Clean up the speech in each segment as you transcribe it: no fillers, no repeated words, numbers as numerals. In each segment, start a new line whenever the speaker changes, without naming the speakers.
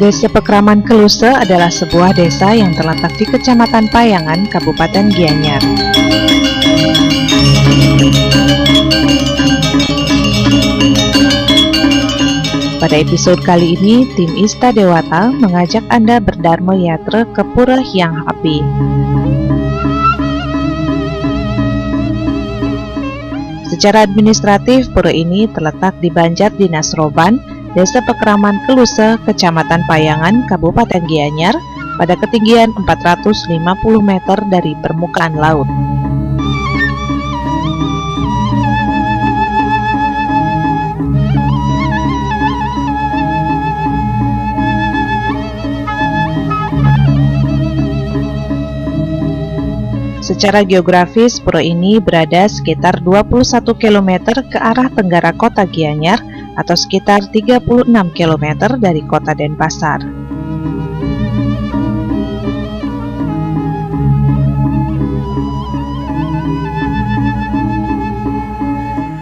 Desa Pekraman Keluse adalah sebuah desa yang terletak di Kecamatan Payangan, Kabupaten Gianyar. Pada episode kali ini, tim Ista Dewata mengajak Anda berdharma yatra ke Pura Hyang Api. Secara administratif, pura ini terletak di Banjar Dinas Roban, Desa Pekraman Keluse, Kecamatan Payangan, Kabupaten Gianyar, pada ketinggian 450 meter dari permukaan laut. Secara geografis, pura ini berada sekitar 21 km ke arah tenggara kota Gianyar atau sekitar 36 km dari kota Denpasar.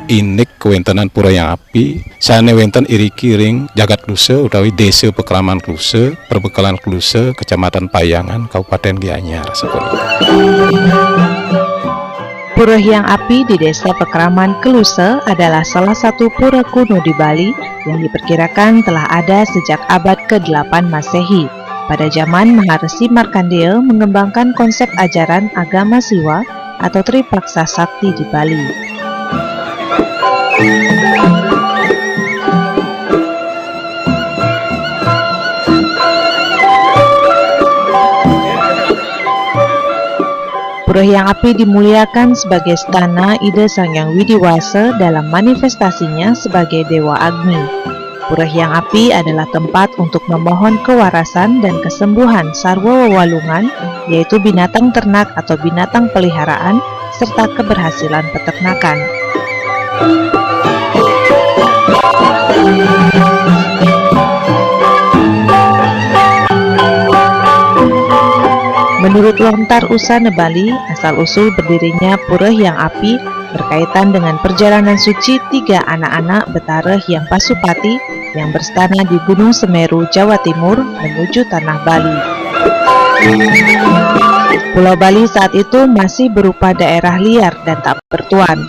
Inik kewentanan Pura Hyang Api sane wenten iri kiring Jagat Keluse utawi Desa Pekraman Keluse, Perbekalan Keluse, Kecamatan Payangan, Kabupaten Gianyar.
Pura Hyang Api di Desa Pekraman Keluse adalah salah satu pura kuno di Bali yang diperkirakan telah ada sejak abad ke-8 Masehi. Pada zaman Maharsi Markandeya mengembangkan konsep ajaran agama Siwa atau Tripaksa Sakti di Bali. Pura Hyang Api dimuliakan sebagai stana Ida Sang Hyang Widiwasa dalam manifestasinya sebagai Dewa Agni. Pura Hyang Api adalah tempat untuk memohon kewarasan dan kesembuhan sarwa wewalungan, yaitu binatang ternak atau binatang peliharaan, serta keberhasilan peternakan. Menurut Lontar Usana Bali, asal-usul berdirinya Pura Hyang Api berkaitan dengan perjalanan suci 3 anak-anak Betara Hyang Pasupati yang berstana di Gunung Semeru, Jawa Timur menuju Tanah Bali. Pulau Bali saat itu masih berupa daerah liar dan tak bertuan.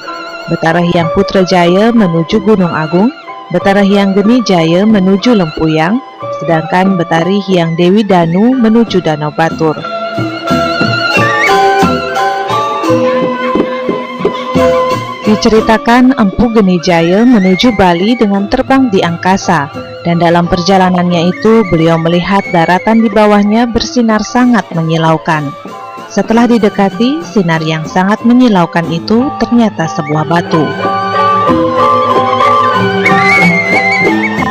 Betara Hyang Putrajaya menuju Gunung Agung, Betara Hyang Geni Jaya menuju Lempuyang, sedangkan Betari Hyang Dewi Danu menuju Danau Batur. Diceritakan Empu Geni Jaya menuju Bali dengan terbang di angkasa, dan dalam perjalanannya itu beliau melihat daratan di bawahnya bersinar sangat menyilaukan. Setelah didekati, sinar yang sangat menyilaukan itu ternyata sebuah batu.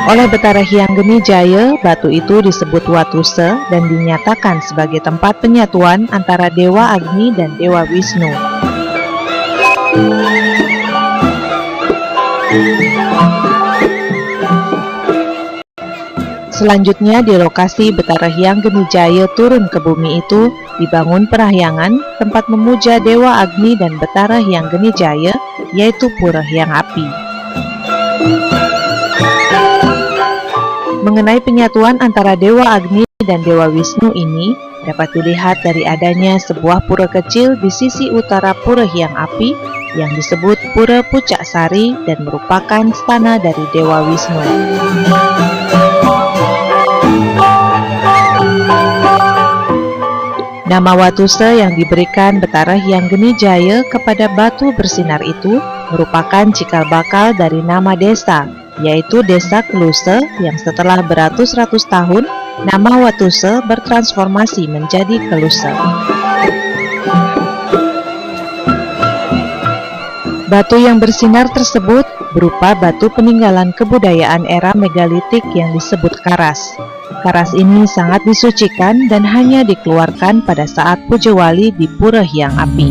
Oleh Betara Hyang Geni Jaya, batu itu disebut Watuse dan dinyatakan sebagai tempat penyatuan antara Dewa Agni dan Dewa Wisnu. Selanjutnya di lokasi Betara Hyang Geni Jaya turun ke bumi itu dibangun perahyangan tempat memuja Dewa Agni dan Betara Hyang Geni Jaya, yaitu Pura Hyang Api. Mengenai penyatuan antara Dewa Agni dan Dewa Wisnu ini dapat dilihat dari adanya sebuah pura kecil di sisi utara Pura Hyang Api yang disebut Pura Pucak Sari dan merupakan stana dari Dewa Wisnu. Nama Watuse yang diberikan Betara Hyang Geni Jaya kepada batu bersinar itu merupakan cikal bakal dari nama desa, yaitu Desa Keluse, yang setelah beratus-ratus tahun nama Watuse bertransformasi menjadi Keluse. Batu yang bersinar tersebut berupa batu peninggalan kebudayaan era megalitik yang disebut karas. Karas ini sangat disucikan dan hanya dikeluarkan pada saat puja wali di Pura Hyang Api.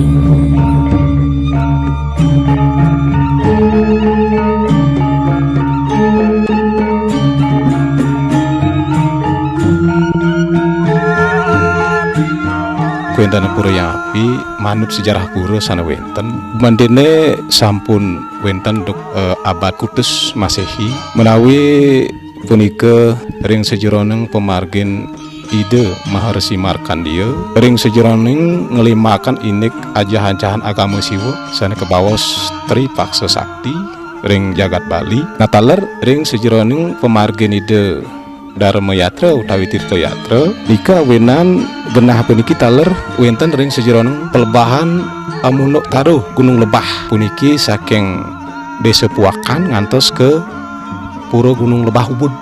Kuentana Pura Hyang Api manut sejarah pura sana wenten mandene sampun wenten duk abad kutus Masehi menawi punika ring sejeroning pemargin ide Maharsi Markandeya ring sejeroning ngelimakan inik ajahan-ajahan agama Siwa sane kebawas Tripaksa Sakti ring jagat Bali. Nataler ring sejeroning pemargin ide Dharma Yatra utawi Tirta Yatra nika wenan genah puniki taler wenten ring sejeroning pelebahan Amunuk Taruh Gunung Lebah puniki saking Desa Puakan ngantos ke Pura Gunung Lebah Ubud.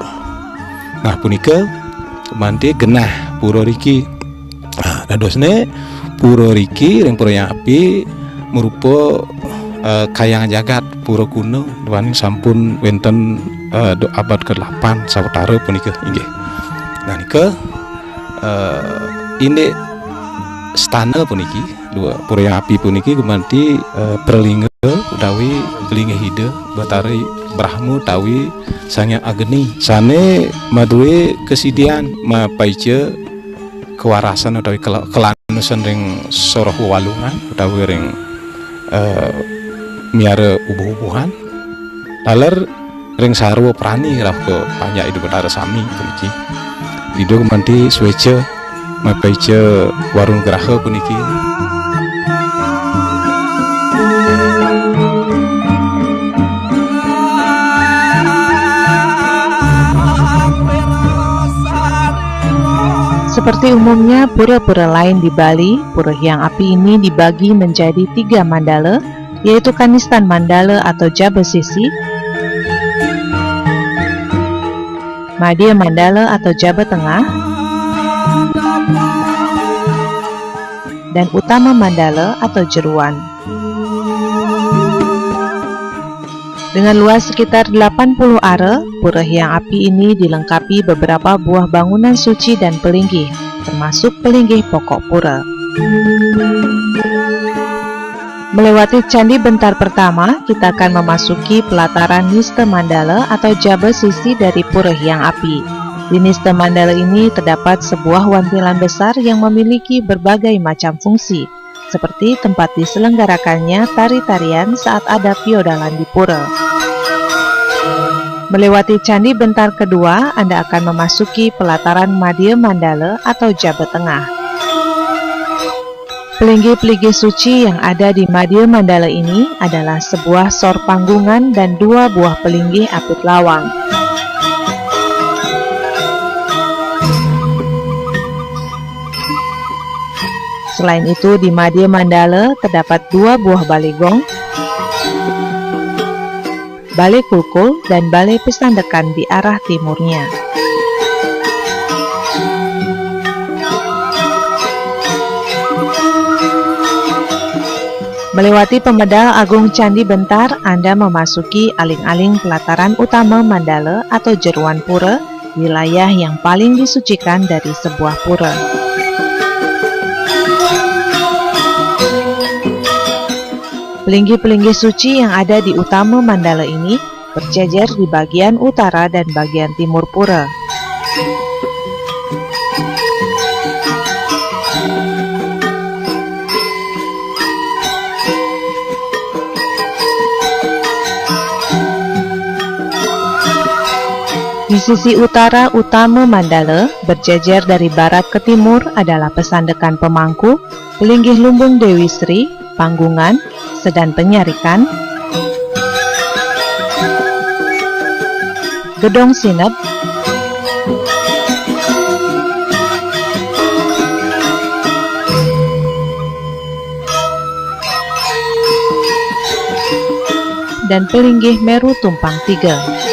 Nah punika mandi genah pura riki. Nah dadosne pura riki ring pura yang api merupa kayang jagat pura kuno dewaning sampun wenten abad ke-8 sawetara punika inggih. Nah nika ini stana puniki dua pura yang api puniki gumanti perlinga utawi linga hida batari Brahmu tawi Sangyang Agni sane maduwe kesidian mapaice kewarasan utawi kelanusan ring soroh walungan utawi ring miara ubuh-ubuhan taler ring sarwa prani rah ke panjak idu betara sami puniki idu kemanti swece mapaice warung geraha puniki.
Seperti umumnya pura-pura lain di Bali, Pura Hyang Api ini dibagi menjadi 3 mandala, yaitu Kanistan Mandala atau Jabasisi, Madhya Mandala atau Jaba Tengah, dan Utama Mandala atau Jeruan. Dengan luas sekitar 80 are, Pura Hyang Api ini dilengkapi beberapa buah bangunan suci dan pelinggih, termasuk pelinggih pokok pura. Melewati Candi Bentar pertama, kita akan memasuki pelataran Nista Mandala atau Jabasisi dari Pura Hyang Api. Di Nista Mandala ini terdapat sebuah wantilan besar yang memiliki berbagai macam fungsi, seperti tempat diselenggarakannya tari-tarian saat ada piodalan di pura. Melewati Candi Bentar kedua, Anda akan memasuki pelataran Madhya Mandala atau Jaba Tengah. Pelinggih-pelinggih suci yang ada di Madhya Mandala ini adalah sebuah sor panggungan dan 2 buah pelinggih apit lawang. Selain itu, di Madhya Mandala terdapat 2 buah baligong, balai kulkul, dan balai pesandekan di arah timurnya. Melewati Pemedal Agung Candi Bentar, Anda memasuki aling-aling pelataran utama Mandala atau Jeruan Pura, wilayah yang paling disucikan dari sebuah pura. Pelinggih-pelinggih suci yang ada di Utama Mandala ini berjajar di bagian utara dan bagian timur pura. Di sisi utara Utama Mandala, berjajar dari barat ke timur adalah Pesandekan Pemangku, Pelinggih Lumbung Dewi Sri, Panggungan, Sedan Penyarikan, Gedong Sinep, dan Pelinggih Meru Tumpang 3.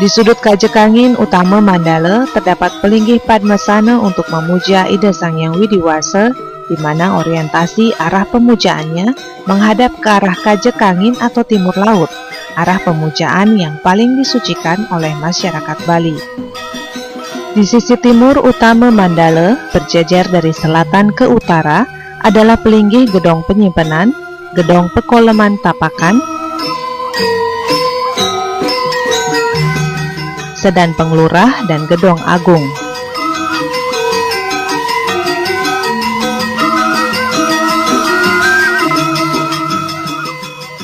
Di sudut Kajekangin Utama Mandala terdapat pelinggih Padmasana untuk memuja Ida Sangyang Widiwasa, di mana orientasi arah pemujaannya menghadap ke arah Kajekangin atau timur laut, arah pemujaan yang paling disucikan oleh masyarakat Bali. Di sisi timur Utama Mandala, berjajar dari selatan ke utara, adalah pelinggih Gedong Penyimpanan, Gedong Pekoleman Tapakan, Sedan Penglurah, dan Gedong Agung.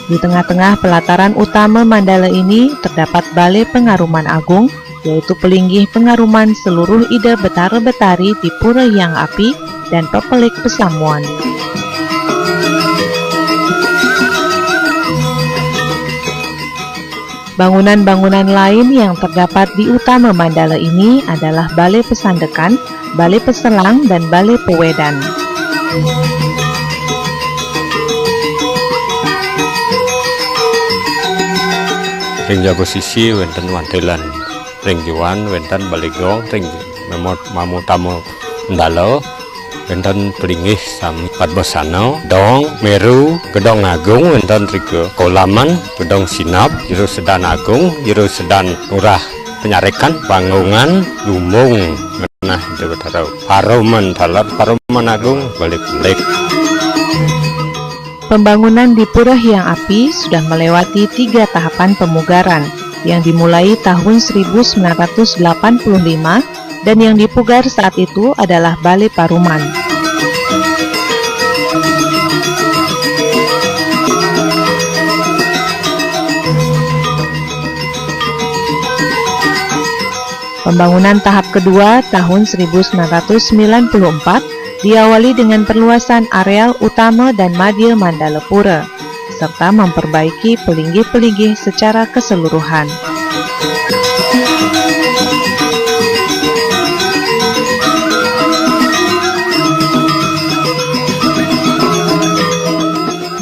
Di tengah-tengah pelataran utama Mandala ini terdapat Balai Pengaruman Agung, yaitu pelinggih pengaruman seluruh ide Betara-Betari di Pura Hyang Api dan Pepelik Pesamuan. Bangunan-bangunan lain yang terdapat di utama Mandala ini adalah Balai Pesandekan, Balai Peselang, dan Balai Pewedan.
Ring jago sisi wenten wantelan, ring jiwan wenten baligong, ring memot mamu tamu Mandala wenten pelinggih sami Padbosano, Dong, Meru, Gedong Agung wenten trigo Kolaman, Gedong Sinap, Jero Sedan Agung, Jero Sedan Murah Penyarekan, Bangungan, Lumung, nah itu tahu. Paroman Talar, Paroman Agung, balik.
Pembangunan di Pura Hyang Api sudah melewati 3 tahapan pemugaran yang dimulai tahun 1985 dan yang dipugar saat itu adalah Balai Paruman. Pembangunan tahap kedua tahun 1994 diawali dengan perluasan areal utama dan madya Mandala Pura, serta memperbaiki pelinggih-pelinggih secara keseluruhan.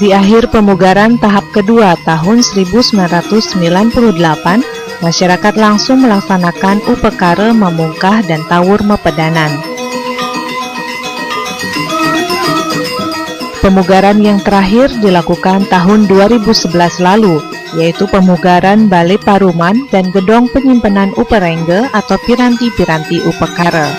Di akhir pemugaran tahap kedua tahun 1998, masyarakat langsung melaksanakan upekara memungkah dan tawur mepedanan. Pemugaran yang terakhir dilakukan tahun 2011 lalu, yaitu pemugaran Balai Paruman dan Gedong Penyimpanan Uperengge atau Piranti-Piranti Upekara.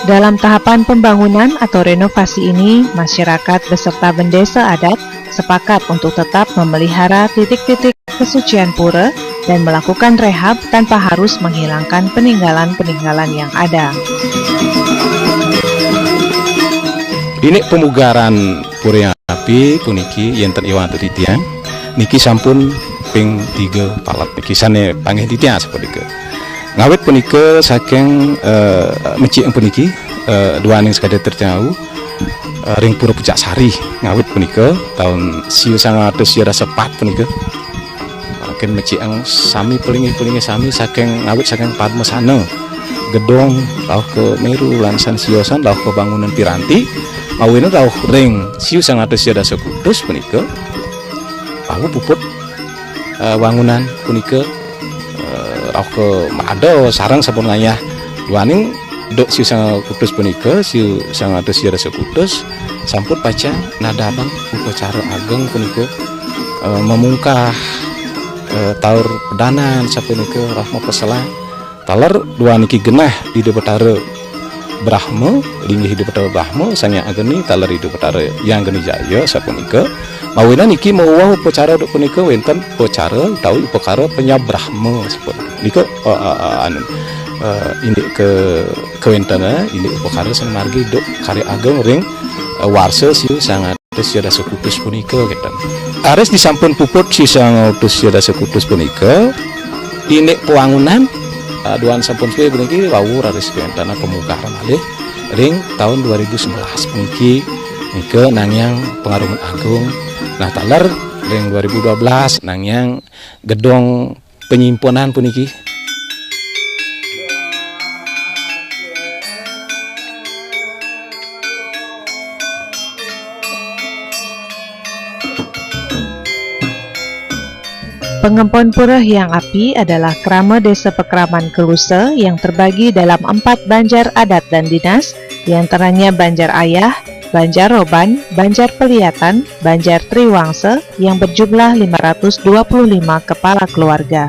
Dalam tahapan pembangunan atau renovasi ini, masyarakat beserta bendesa adat sepakat untuk tetap memelihara titik-titik kesucian pura dan melakukan rehab tanpa harus menghilangkan peninggalan-peninggalan yang ada.
Ini pemugaran Pura Hyang Api puniki yenten iwan titian niki sampun ping 3 palat niki sane panggih titian seperti ke ngawit punika saking mecik puniki duaning sekadar terjauh ring Pura Pucak Sari ngawit punika tahun 1974 punika makin mecik ang sami pelingi sami saking ngawit saking Padmosano Gedong lauh ke Meru lansan siosan lauh ke bangunan piranti mawina lauh ring siu sangat siada sekutus punika lauh puput bangunan punika lauh ke Mado sarang sampun ngayah duaning dok siu sangat kutus punika siu sangat siada sekutus sampun baca nadabang upacara ageng punika memungkah taur pedanan sapunika rahma peselang talar dua niki genah di Betara Brahma linggih di Betara Brahma sanya ageni talar di Betara yang geni jaya sapunika mawina niki mauwah upacara dok punika wenten upacara tahu upakara penyabrahma sapunika nika ini kewentana ini upakara sang margi dok karya ageng ring warsa siu sangat siada sekutus punika ketan ares disampun puput si sang utus siada sekutus punika ini pewangunan duan sampun suwe puniki wawur ares kewentana pemugaran malih ring tahun 2011 puniki nika nangyang pengaruman agung nah talar ring 2012 nangyang Gedong Penyimpanan puniki.
Pengempon Pura Hyang Api adalah krama desa Pekraman Keluse yang terbagi dalam 4 banjar adat dan dinas, di antaranya Banjar Ayah, Banjar Roban, Banjar Pelihatan, Banjar Triwangse yang berjumlah 525 kepala keluarga.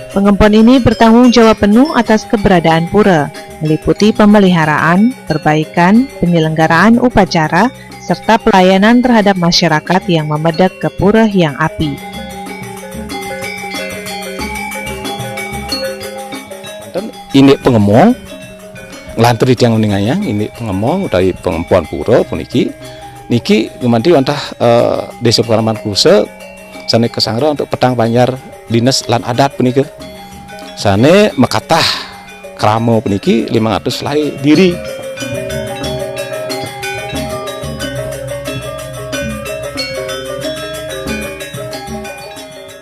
Pengempon ini bertanggung jawab penuh atas keberadaan pura. meliputi pemeliharaan, perbaikan, penyelenggaraan upacara, serta pelayanan terhadap masyarakat yang memedek ke Pura Hyang Api.
Dan ini pengemong ngelantri tiang meninganya, ini pengemong dari pengempuan pura puniki niki gemanti wantah desa Pekaraman Kuse sane kesangra untuk petang banjar dinas lan adat puniki sane mekatah kramo puniki 500 lai diri.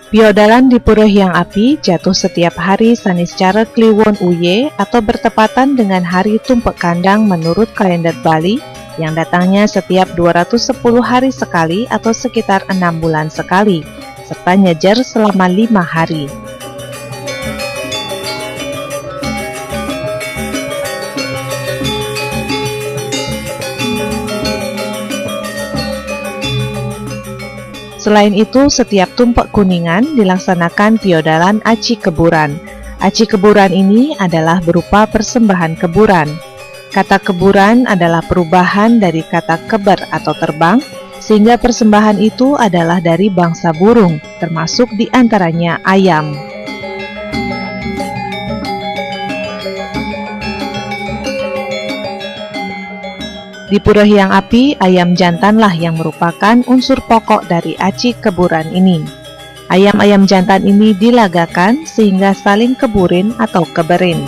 Piodalan di Pura Hyang Api jatuh setiap hari saniscara Kliwon Uye atau bertepatan dengan hari Tumpek Kandang menurut kalender Bali yang datangnya setiap 210 hari sekali atau sekitar 6 bulan sekali, serta nyejer selama 5 hari. Selain itu, setiap Tumpek Kuningan dilaksanakan piodalan aci keburan. Aci keburan ini adalah berupa persembahan keburan. Kata keburan adalah perubahan dari kata keber atau terbang, sehingga persembahan itu adalah dari bangsa burung, termasuk diantaranya ayam. Di Pura Hyang Api, ayam jantanlah yang merupakan unsur pokok dari aci keburan ini. Ayam-ayam jantan ini dilagakan sehingga saling keburin atau keberin.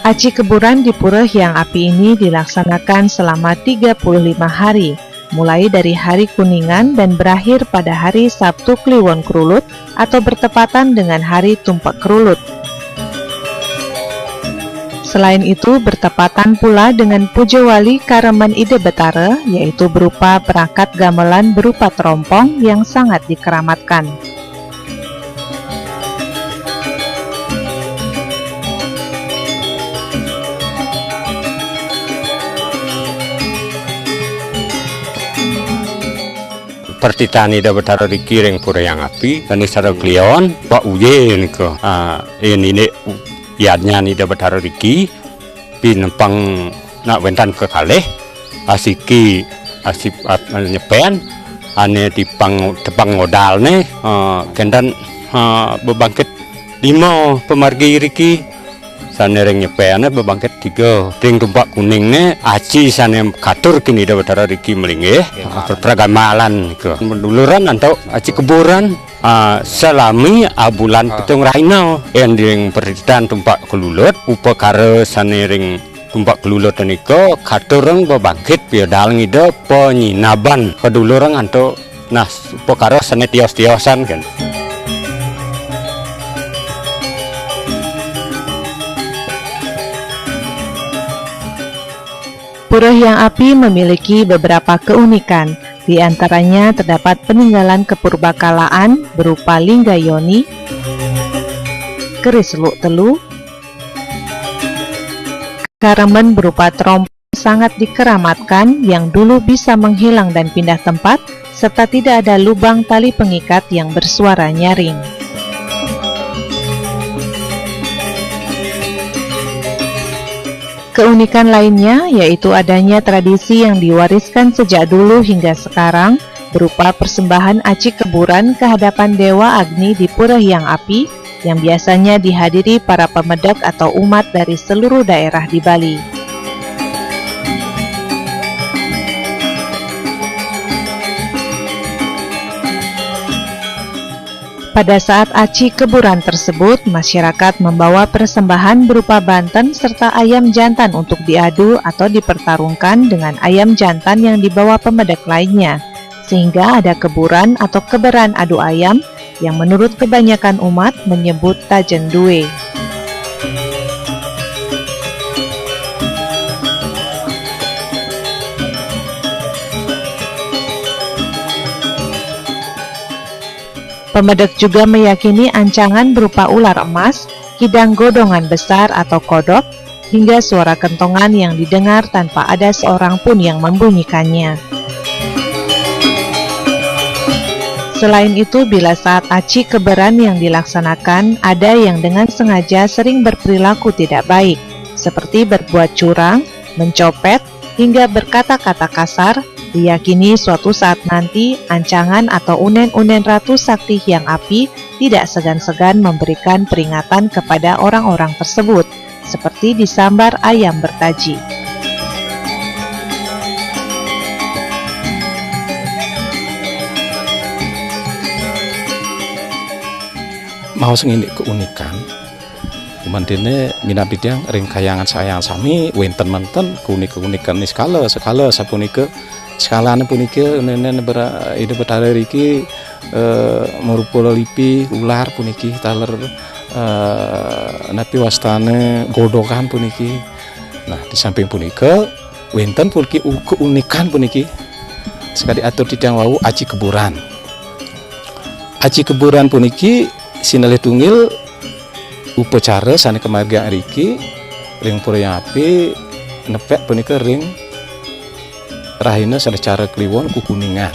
Aci keburan di Pura Hyang Api ini dilaksanakan selama 35 hari, mulai dari hari Kuningan dan berakhir pada hari Sabtu Kliwon Krulut atau bertepatan dengan hari Tumpek Krulut. Selain itu, bertepatan pula dengan Puja Wali Karemen Ide Betara, yaitu berupa perangkat gamelan berupa terompong yang sangat dikeramatkan.
Pertitaan Ida Betara Riki ring Pura Hyang Api dan Isara Kliwon Pak Uye niko ini yadnya Ida Betara Riki pinempang nak wentan ke kalih asiki asip nyepen ane tepang modal nih kendan bebangkit 5 pemargi Riki sane ring nyepen bebangkit 3 ring Tumpak Kuning nih aci sane katur kini Ida Betara Riki melinggih peragamalan ke menduluran atau aci keburan salami bulan petung raino yang diring perditan Tumpak Kelulut upakara sanering Tumpak Kelulut niko katureng bebangkit piodal ngide penyinaban kedulureng anto nah upakara sane tios-tiosan kan.
Pura Hyang Api memiliki beberapa keunikan. Di antaranya terdapat peninggalan kepurbakalaan berupa Lingga Yoni, keris Luk Telu, karemen berupa terompong sangat dikeramatkan yang dulu bisa menghilang dan pindah tempat, serta tidak ada lubang tali pengikat yang bersuara nyaring. Keunikan lainnya yaitu adanya tradisi yang diwariskan sejak dulu hingga sekarang berupa persembahan aci keburan ke hadapan Dewa Agni di Pura Hyang Api yang biasanya dihadiri para pemedek atau umat dari seluruh daerah di Bali. Pada saat aci keburan tersebut, masyarakat membawa persembahan berupa banten serta ayam jantan untuk diadu atau dipertarungkan dengan ayam jantan yang dibawa pemedek lainnya, sehingga ada keburan atau keberan adu ayam yang menurut kebanyakan umat menyebut tajen due. Pemedek juga meyakini ancangan berupa ular emas, kidang godongan besar atau kodok, hingga suara kentongan yang didengar tanpa ada seorang pun yang membunyikannya. Selain itu, bila saat aci keberan yang dilaksanakan, ada yang dengan sengaja sering berperilaku tidak baik, seperti berbuat curang, mencopet, hingga berkata-kata kasar, diyakini suatu saat nanti ancangan atau unen-unen Ratu Sakti Hyang Api tidak segan-segan memberikan peringatan kepada orang-orang tersebut, seperti disambar ayam bertaji.
Mau sengini keunikan mantine minabidang ring kayangan sayang sami wenten manten keunikan ni skala sapunika skalane punika nenen ide betara riki merupa lipi ular puniki taler napi wastane godokan puniki. Nah di samping punika wenten puniki keunikan puniki sekali atur tidang wau aci keburan puniki sinale tunggil upacara sane kemargaan riki ring pura yang api nepek punika ring rahina secara kliwon kukuningan.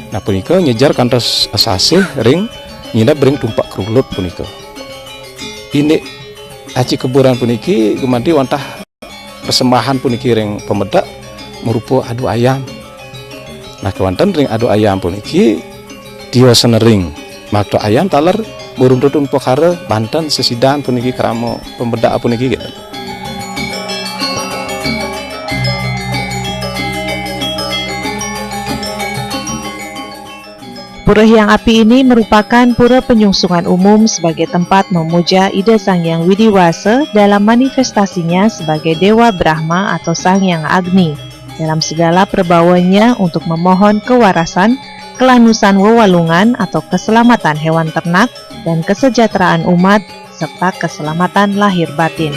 Nah punika nyejar kantos asasih ring nyinap ring tumpak kerulut punika. Ini aci keburan puniki gemadi wantah persembahan puniki ring pemedak merupa adu ayam. Nah kewanten ring adu ayam puniki diwasana ring makto ayam taler burung dudung pokare Banten sesidan puniki keramo pembedak puniki gitu.
Pura Hyang Api ini merupakan pura penyungsungan umum sebagai tempat memuja Ida Sang Hyang Widiwasa dalam manifestasinya sebagai Dewa Brahma atau Sang Hyang Agni dalam segala perbawaannya untuk memohon kewarasan, kelanusan wewalungan atau keselamatan hewan ternak dan kesejahteraan umat serta keselamatan lahir batin.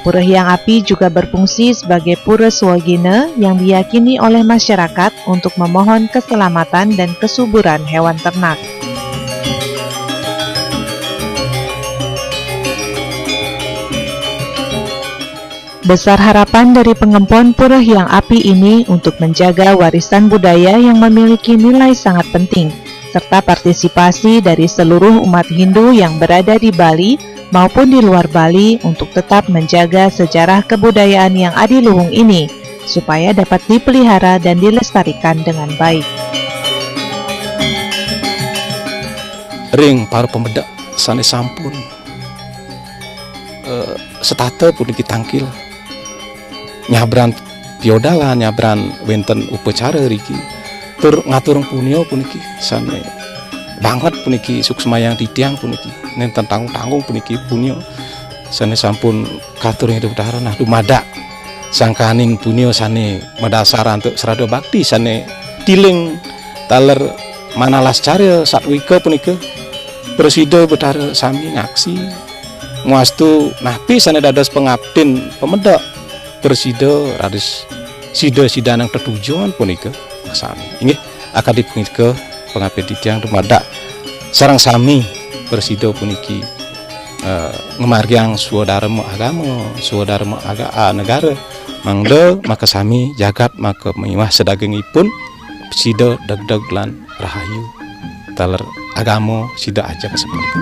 Pura Hyang Api juga berfungsi sebagai pura swagina yang diyakini oleh masyarakat untuk memohon keselamatan dan kesuburan hewan ternak. Besar harapan dari pengempon Pura Hyang Api ini untuk menjaga warisan budaya yang memiliki nilai sangat penting, serta partisipasi dari seluruh umat Hindu yang berada di Bali maupun di luar Bali untuk tetap menjaga sejarah kebudayaan yang adiluhung ini, supaya dapat dipelihara dan dilestarikan dengan baik.
Ring para pemedak sane sampun setata pun ditangkil nyabran piodala nyabran wenten upacara riki tur ngatur punio puniki sane banget puniki suksmayang titiang puniki nenten tanggung puniki punio sane sampun katur hidup dahara nah dumada sangkaning punio sane madasara untuk serada bakti sane tiling taler manalas cara satwika punika presida betara sami ngaksi nguastu napi sane dados pengabdin pemedak Persida radis sida-sida nang tertujuan punika sami inggih akan dipunika pengabdi titiang dumada sareng sami persida puniki ngemargiang swadharma agama swadharma negara mangda maka sami jagat maka miwah sedagengipun sida degdeg lan rahayu taler agama sida aja sepunika.